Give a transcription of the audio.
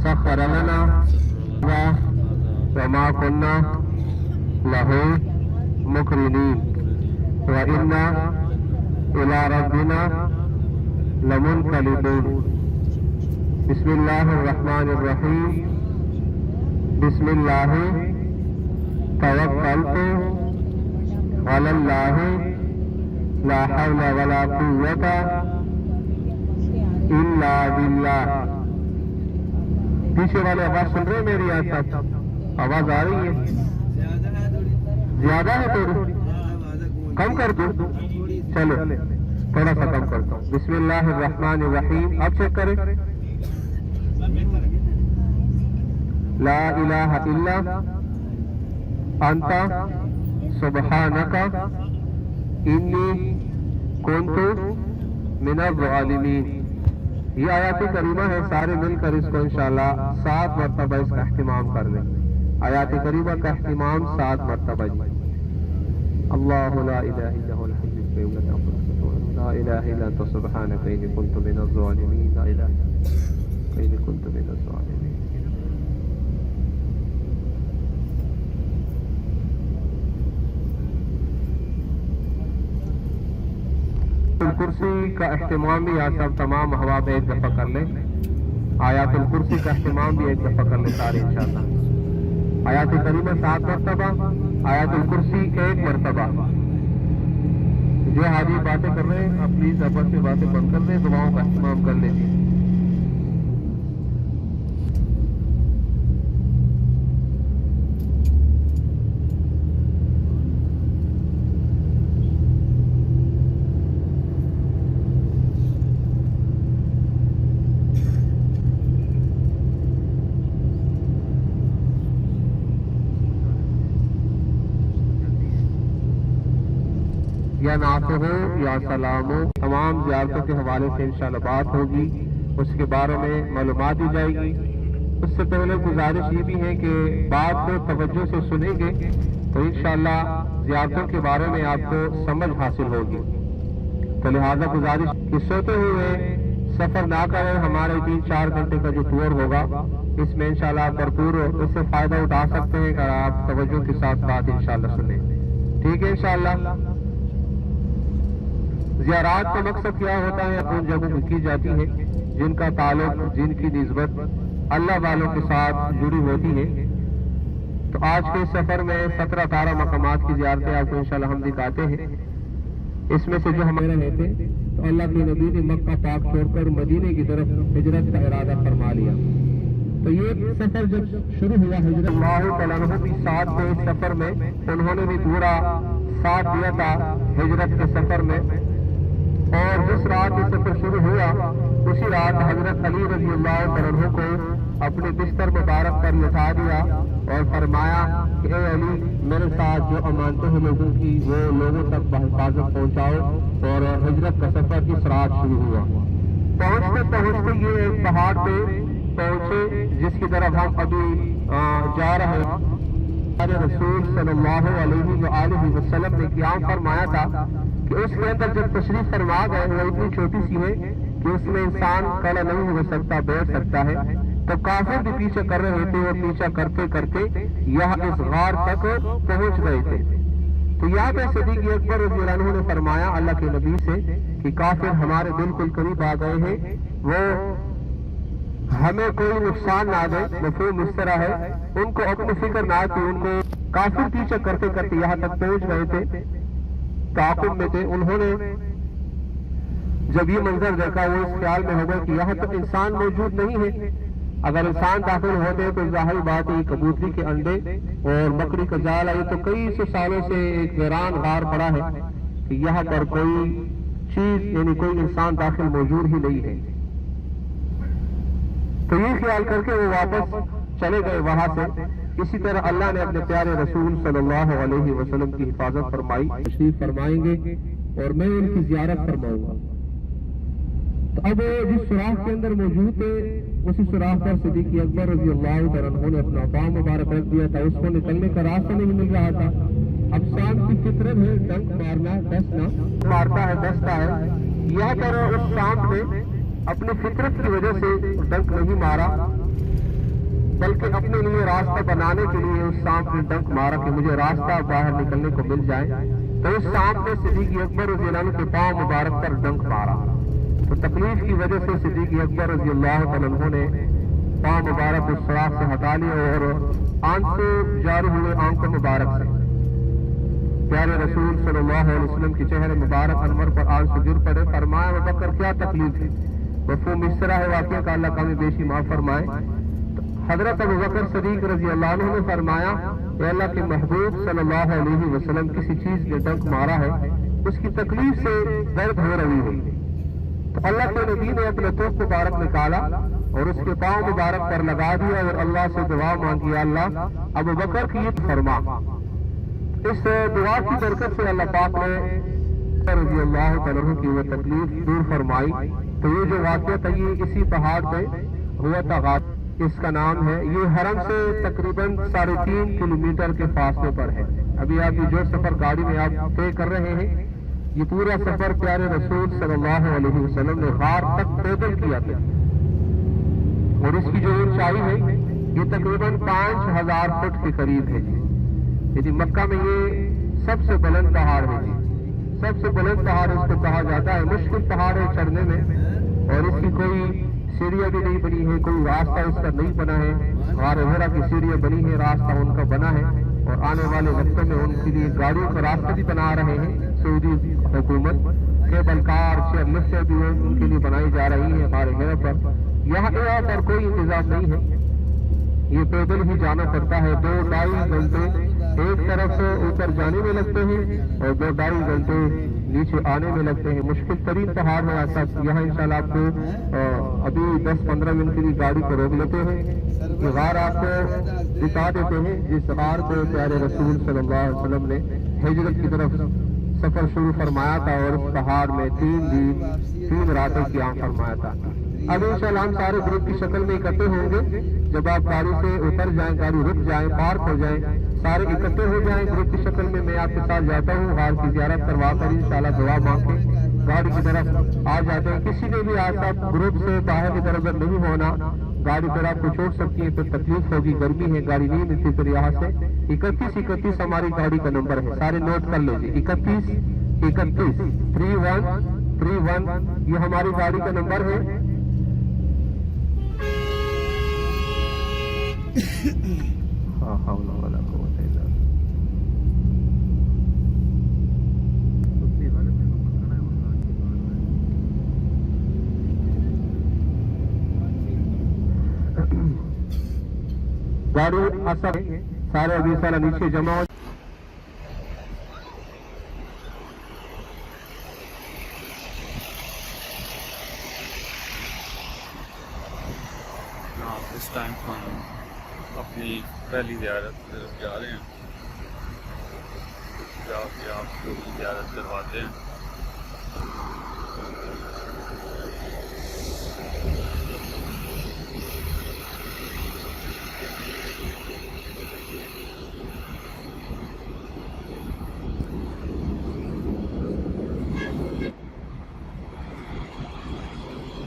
سخر لنا وما كنا له مقرنين وإنا إلى ربنا لمنقلبون بسم الله الرحمن الرحيم بسم الله توكلت على الله لا حول ولا قوة إلا بالله. پیچھے والے آواز سن رہے میری؟ آواز آ رہی ہے؟ زیادہ ہے تھوڑی؟ کم کر دوں؟ چلو تھوڑا سا کم کرتا ہوں. بسم اللہ الرحمن الرحیم. اب چیک کریں. لا الہ الا انت سبحانک انی کنت من الظالمین. یہ آیات کریمہ ہے. سارے مل کر اس کو انشاءاللہ 7 مرتبہ اس کا اہتمام کر لیں. آیات کریمہ کا اہتمام 7 مرتبہ. اللہ لا الہ الا هو الحی القیوم لا تأخذه سنة لا الہ الا انت سبحانک انی کنت من الظالمین لا الہ الا انی کنت من الظالمین. الکرسی کا اہتمام بھی آپ سب تمام احباب ایک دفعہ کر لیں. آیات الکرسی کا اہتمام بھی ایک دفعہ کر لیں سارے انشاءاللہ. آیات کریمہ 7 مرتبہ, آیات الکرسی 1 مرتبہ. جو حاجی باتیں کر رہے ہیں آپ پلیز آپس میں باتیں بند کر لیں, دعاؤں کا اہتمام کر لیجیے. یا نعت ہو یا سلام ہو, تمام زیارتوں کے حوالے سے انشاءاللہ بات ہوگی, اس کے بارے میں معلومات دی جائے گی. اس سے پہلے گزارش یہ بھی ہے کہ بات کو توجہ سے سنیں گے تو انشاءاللہ زیارتوں کے بارے میں آپ کو سمجھ حاصل ہوگی. تو لہذا گزارش کہ سوتے ہوئے سفر نہ کریں. ہمارے 3-4 گھنٹے کا جو ٹور ہوگا اس میں انشاءاللہ آپ بھرپور اس سے فائدہ اٹھا سکتے ہیں اگر آپ توجہ کے ساتھ بات انشاءاللہ سنیں. ٹھیک ہے انشاءاللہ. زیارات کا مقصد کیا ہوتا ہے؟ ان جگہوں میں کی جاتی ہے جن کا تعلق, جن کی نسبت اللہ والوں کے ساتھ جڑی ہوتی ہے. تو آج کے سفر میں 17-18 مقامات کی زیارتیں آپ کو انشاءاللہ ہم دکھاتے ہیں. اس میں سے جو ہمارے رہے تھے تو اللہ کے نبی نے مکہ پاک چھوڑ کر مدینے کی طرف ہجرت کا ارادہ فرما لیا. تو یہ سفر جب شروع ہوا حضرت اللہ تعالیٰ عنہ بھی ساتھ تھے اس سفر میں, انہوں نے بھی پورا ساتھ دیا تھا ہجرت کے سفر میں. اور جس رات یہ سفر شروع ہوا اسی رات حضرت علی رضی اللہ عنہ کو اپنے بستر مبارک پر لٹا دیا اور فرمایا کہ اے علی, میرے ساتھ جو امانتیں ہیں لوگوں کی وہ لوگوں تک بحفاظت پہنچاؤ. اور ہجرت کا سفر اس رات شروع ہوا. پہنچتے پہنچتے یہ ایک پہاڑ پہ پہنچے جس کی طرف ہم ابھی جا رہے ہیں. رسول صلی اللہ علیہ وآلہ وسلم نے قیام فرمایا تھا کہ اس کے اندر جب تشریف فرما گئے وہ اتنی چھوٹی سی ہے کہ اس میں انسان کھڑا نہیں ہو سکتا, بیٹھ سکتا ہے. تو کافر بھی پیچھے کر رہے تھے اور پیچھا کرتے کرتے یہاں اس غار تک پہنچ گئے تھے. تو یہاں پہ صدیق اکبر رضی اللہ عنہ نے فرمایا اللہ کے نبی سے کہ کافر ہمارے بالکل قریب آ گئے ہیں, وہ ہمیں کوئی نقصان نہ دے. مفہوم اس طرح ہے ان کو اپنی فکر نہ تھی. ان کو کافر پیچھا کرتے کرتے یہاں تک پہنچ گئے تھے, تعاقب میں تھے. انہوں نے جب یہ منظر دیکھا وہ اس خیال میں ہو گیا کہ یہاں تک انسان موجود نہیں ہے. اگر انسان داخل ہوتے تو ظاہر بات ہے کبوتری کے انڈے اور مکڑی کا جال ہے. تو کئی سو سالوں سے ایک ویران غار پڑا ہے کہ یہاں پر کوئی چیز یعنی کوئی انسان داخل موجود ہی نہیں ہے. تو یہ خیال کر کے وہ واپس چلے گئے وہاں سے. اسی طرح اللہ نے اپنے پیارے رسول صلی اللہ علیہ وسلم کی حفاظت فرمائی. تشریف فرمائیں گے اور میں ان کی زیارت فرماؤں گا. تو اب جس سوراخ کے اندر موجود تھے اسی سوراخ پر صدیق اکبر رضی اللہ عنہ نے اپنا پاؤں مبارک رکھ دیا تھا. اس کو نکلنے کا راستہ نہیں مل رہا تھا. اب شام کی فطرت ہے ڈنک مارنا, دسنا مارتا ہے دستا ہے. یہاں پر اس شام نے اپنی فطرت کی وجہ سے ڈنک نہیں مارا. بلکہ اپنے لیے راستہ بنانے کے لیے اس سانپ نے ڈنک مارا کہ مجھے راستہ باہر نکلنے کو مل جائے، تو اس سانپ نے صدیق اکبر رضی اللہ عنہ کے پاؤں مبارک پر ڈنک مارا، تو تکلیف کی وجہ سے صدیق اکبر رضی اللہ تعالیٰ عنہ نے پاؤں مبارک اس سوراخ سے ہٹا لیا اور آنکھ سے جاری ہوئے آنکھوں مبارک سے پیارے رسول صلی اللہ علیہ وسلم کے چہرے مبارک انور پر آنسو گر پڑے۔ فرمایا ابوبکر کیا تکلیف ہے؟ مفہوم اس طرح ہے واقعہ کا اللہ کمی بیشی معاف فرمائے۔ حضرت ابوبکر صدیق رضی اللہ عنہ نے فرمایا کہ اللہ کے محبوب صلی اللہ علیہ وسلم کسی چیز نے ڈنک مارا ہے، اس کی تکلیف سے درد ہو رہی ہے، تو اللہ کے نبی نے اپنا توق مبارک نکالا اور اس کے پاؤں مبارک پر لگا دیا اور اللہ سے دعا مانگی، اللہ ابوبکر کی عید فرما۔ اس دعا کی برکت سے اللہ پاک نے رضی اللہ تعالیٰ عنہ کی وہ تکلیف دور فرمائی۔ تو یہ جو واقعہ تھا یہ اسی پہاڑ پہ ہوا تھا، اس کا نام ہے، یہ حرم سے تقریباً 3.5 کلومیٹر کے فاصلے پر ہے۔ ابھی آپ یہ جو سفر گاڑی میں آپ طے کر رہے ہیں، یہ پورا سفر پیارے رسول صلی اللہ علیہ وسلم نے غار تک پیدل کیا تھا، اور اس کی جو اونچائی ہے یہ تقریباً 5000 فٹ کے قریب ہے جی۔ مکہ میں یہ سب سے بلند پہاڑ ہے جی، سب سے بلند پہاڑ اس کو کہا جاتا ہے۔ مشکل پہاڑ ہے چڑھنے میں، اور اس کی کوئی سیڑھیاں بھی نہیں بنی ہے، کوئی راستہ اس کا نہیں بنا ہے۔ غار ہرا کی سیڑھیاں بنی ہے، راستہ ان کا بنا ہے، اور آنے والے وقتوں میں ان کے لیے گاڑیوں کا راستہ بھی بنا رہے ہیں سعودی حکومت، کیبل کار چیئر لفٹیں بھی ان کے لیے بنائی جا رہی ہیں غار ہرا پر۔ یہاں پر کوئی انتظام نہیں ہے، یہ پیدل ہی جانا پڑتا ہے۔ 2-2.5 گھنٹے ایک طرف سے اوپر جانے میں لگتے ہیں اور 2-2.5 گھنٹے نیچے آنے میں لگتے ہیں۔ مشکل ترین پہاڑ ہے ایسا، یہاں انشاءاللہ آپ کو ابھی 10-15 منٹ کے لیے گاڑی کو روک لیتے ہیں، یہ غار آپ کو دکھا دیتے ہیں جس غار کو پیارے رسول صلی اللہ علیہ وسلم نے ہجرت کی طرف سفر شروع فرمایا تھا، اور اس پہاڑ میں 3 دن 3 راتوں قیام فرمایا تھا۔ اب انشاءاللہ ہم سارے گروپ کی شکل میں اکٹھے ہوں گے، جب آپ گاڑی سے اتر جائیں، گاڑی رک جائیں، پارک ہو جائیں، سارے اکٹھے ہو جائیں گروپ کی شکل میں آپ کے ساتھ جاتا ہوں، غار کی زیارت کروا کر انشاءاللہ دعا مانگ کے گاڑی کی طرف آ جاتے ہیں۔ کسی نے بھی آج تک گروپ سے باہر کی طرف نہیں ہونا، گاڑی پر آپ کو چھوڑ سکتی ہے، پھر تکلیف ہوگی، گرمی ہے، گاڑی نہیں ملتی، پھر یہاں سے 31 ہماری گاڑی کا نمبر ہے، سارے نوٹ کر لیجیے، 31 31 یہ ہماری گاڑی کا نمبر ہے۔ گاڑی اثر سارے ابھی سارا نیچے جمع ہو۔ اس ٹائم ہم اپنی پہلی زیارت طرف جا رہے ہیں، جا کے آپ کو زیارت کرواتے ہیں۔